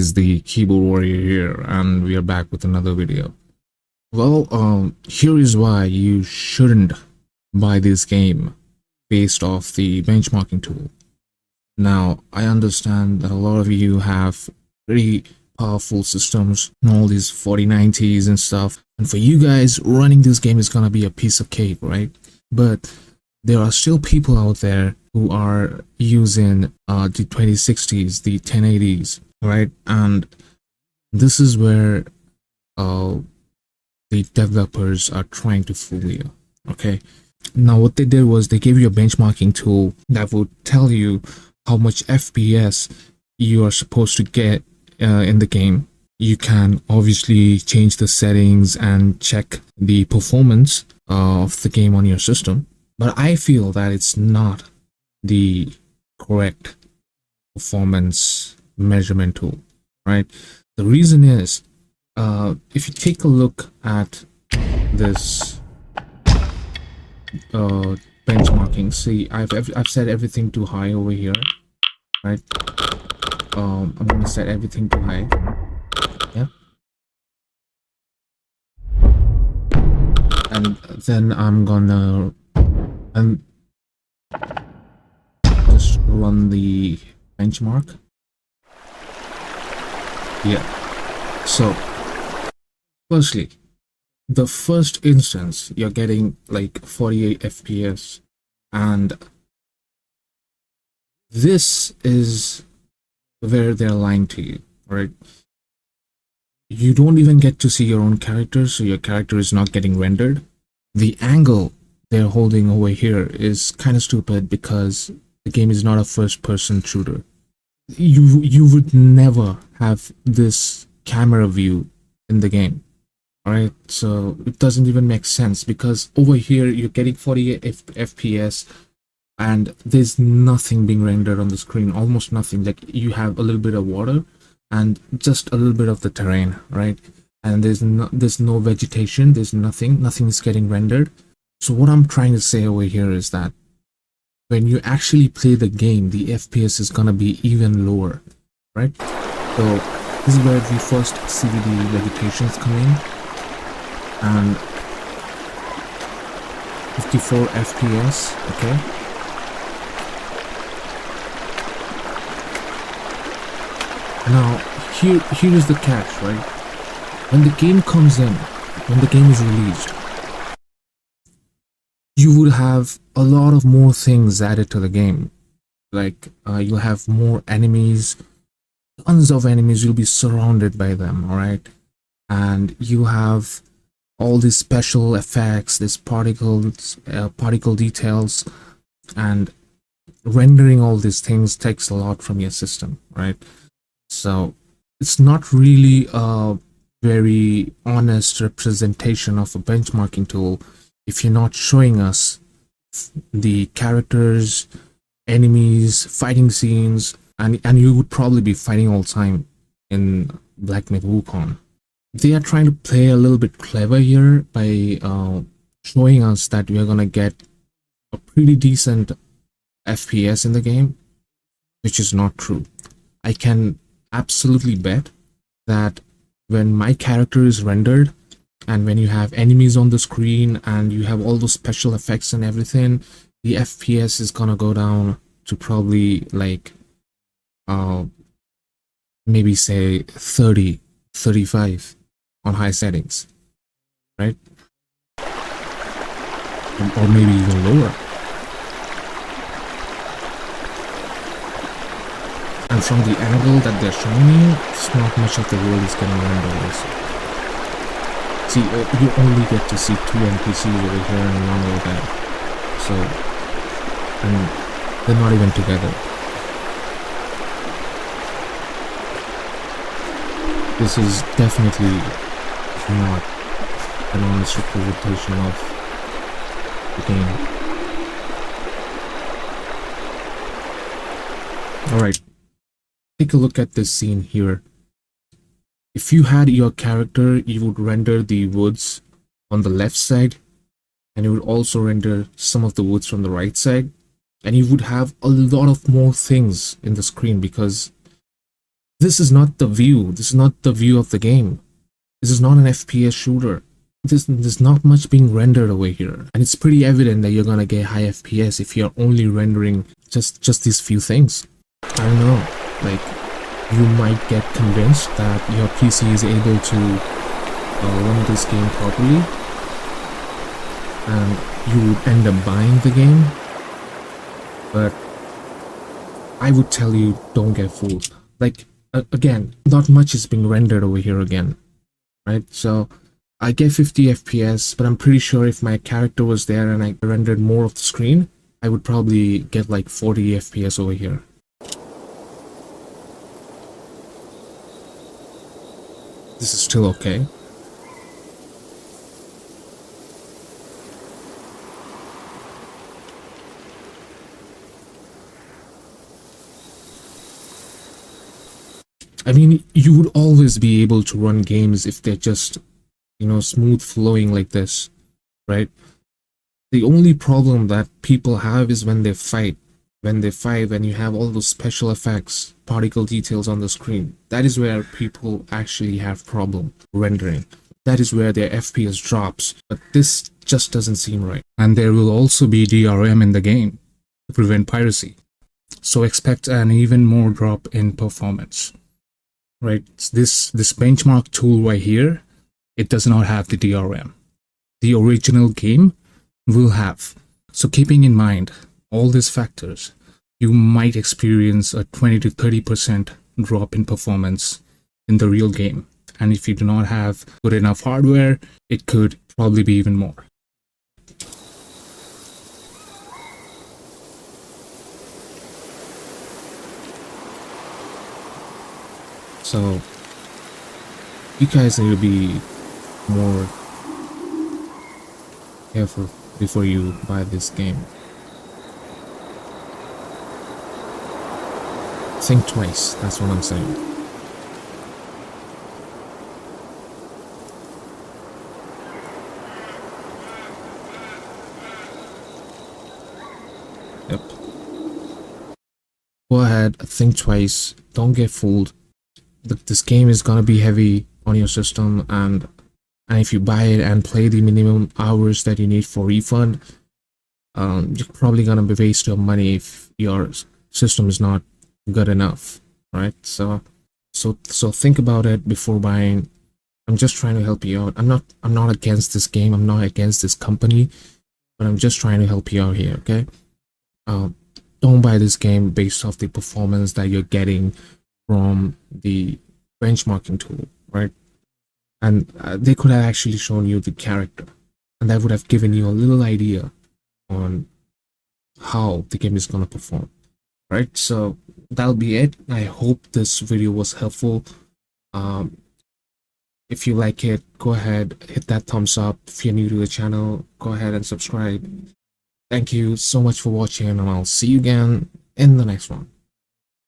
guys, the keyboard warrior here, and we are back with another video. Well, here is why you shouldn't buy this game based off the benchmarking tool. Now, I understand that a lot of you have pretty powerful systems and all these 4090s and stuff, and for you guys, running this game is gonna be a piece of cake, right? But there are still people out there who are using the 2060s, the 1080s, right? And this is where the developers are trying to fool you. Okay, now what they did was they gave you a benchmarking tool that would tell you how much FPS you are supposed to get in the game. You can obviously change the settings and check the performance of the game on your system, but I feel that it's not the correct performance measurement tool, right? The reason is, if you take a look at this benchmarking, see, I've set everything to high over here, right? I'm gonna set everything to high. Yeah, and then I'm gonna just run the benchmark. Yeah, so firstly, the first instance you're getting like 48 FPS, and this is where they're lying to you, right? You don't even get to see your own character, so your character is not getting rendered. The angle they're holding over here is kind of stupid because the game is not a first-person shooter. You would never have this camera view in the game, alright? So it doesn't even make sense because over here you're getting 48 FPS and there's nothing being rendered on the screen, almost nothing. Like you have a little bit of water and just a little bit of the terrain, right? And there's no vegetation, there's nothing is getting rendered. So what I'm trying to say over here is that when you actually play the game, the FPS is gonna be even lower, right? So this is where the first see the vegetations come in, and 54 FPS, okay? Now, here is the catch, right? When the game comes in, when the game is released, you would have a lot of more things added to the game. Like, you'll have more enemies, tons of enemies, you'll be surrounded by them, alright? And you have all these special effects, these particles, particle details, and rendering all these things takes a lot from your system, right? So it's not really a very honest representation of a benchmarking tool if you're not showing us the characters, enemies, fighting scenes, and you would probably be fighting all the time in Black Myth Wukong. They are trying to play a little bit clever here by showing us that we are gonna get a pretty decent FPS in the game, which is not true. I can absolutely bet that when my character is rendered and when you have enemies on the screen and you have all those special effects and everything, the FPS is gonna go down to probably like maybe say 30, 35 on high settings, right? Or maybe even lower. And from the angle that they're showing you, it's not much of the world is getting rendered also. See, you only get to see 2 NPCs over here and 1 over there. So, and they're not even together. This is definitely not an honest representation of the game. Alright. Take a look at this scene here. If you had your character, you would render the woods on the left side, and you would also render some of the woods from the right side, and you would have a lot of more things in the screen because This is not the view. This is not the view of the game. This is not an FPS shooter. There's not much being rendered over here, and it's pretty evident that you're gonna get high FPS if you're only rendering just these few things. I don't know, like, you might get convinced that your PC is able to run this game properly, and you would end up buying the game, but I would tell you, don't get fooled. Like, again, not much is being rendered over here again, right? So I get 50 FPS, but I'm pretty sure if my character was there and I rendered more of the screen, I would probably get like 40 FPS over here. This is still okay. I mean, you would always be able to run games if they're just, you know, smooth flowing like this, right? The only problem that people have is when they fight. When you have all those special effects, particle details on the screen, that is where people actually have problem rendering. That is where their FPS drops, but this just doesn't seem right. And there will also be DRM in the game to prevent piracy. So expect an even more drop in performance. Right, this benchmark tool right here, it does not have the DRM. The original game will have. So keeping in mind all these factors, you might experience a 20 to 30% drop in performance in the real game. And if you do not have good enough hardware, it could probably be even more. So you guys need to be more careful before you buy this game. Think twice, that's what I'm saying. Yep. Go ahead, think twice, don't get fooled. This game is gonna be heavy on your system, and if you buy it and play the minimum hours that you need for refund, you're probably gonna be waste your money if your system is not good enough, right? So think about it before buying. I'm just trying to help you out. I'm not against this game. I'm not against this company, but I'm just trying to help you out here, okay? Don't buy this game based off the performance that you're getting from the benchmarking tool, right? And they could have actually shown you the character, and that would have given you a little idea on how the game is going to perform, right? So that'll be it. I hope this video was helpful. If you like it, go ahead, hit that thumbs up. If you're new to the channel, go ahead and subscribe. Thank you so much for watching, and I'll see you again in the next one.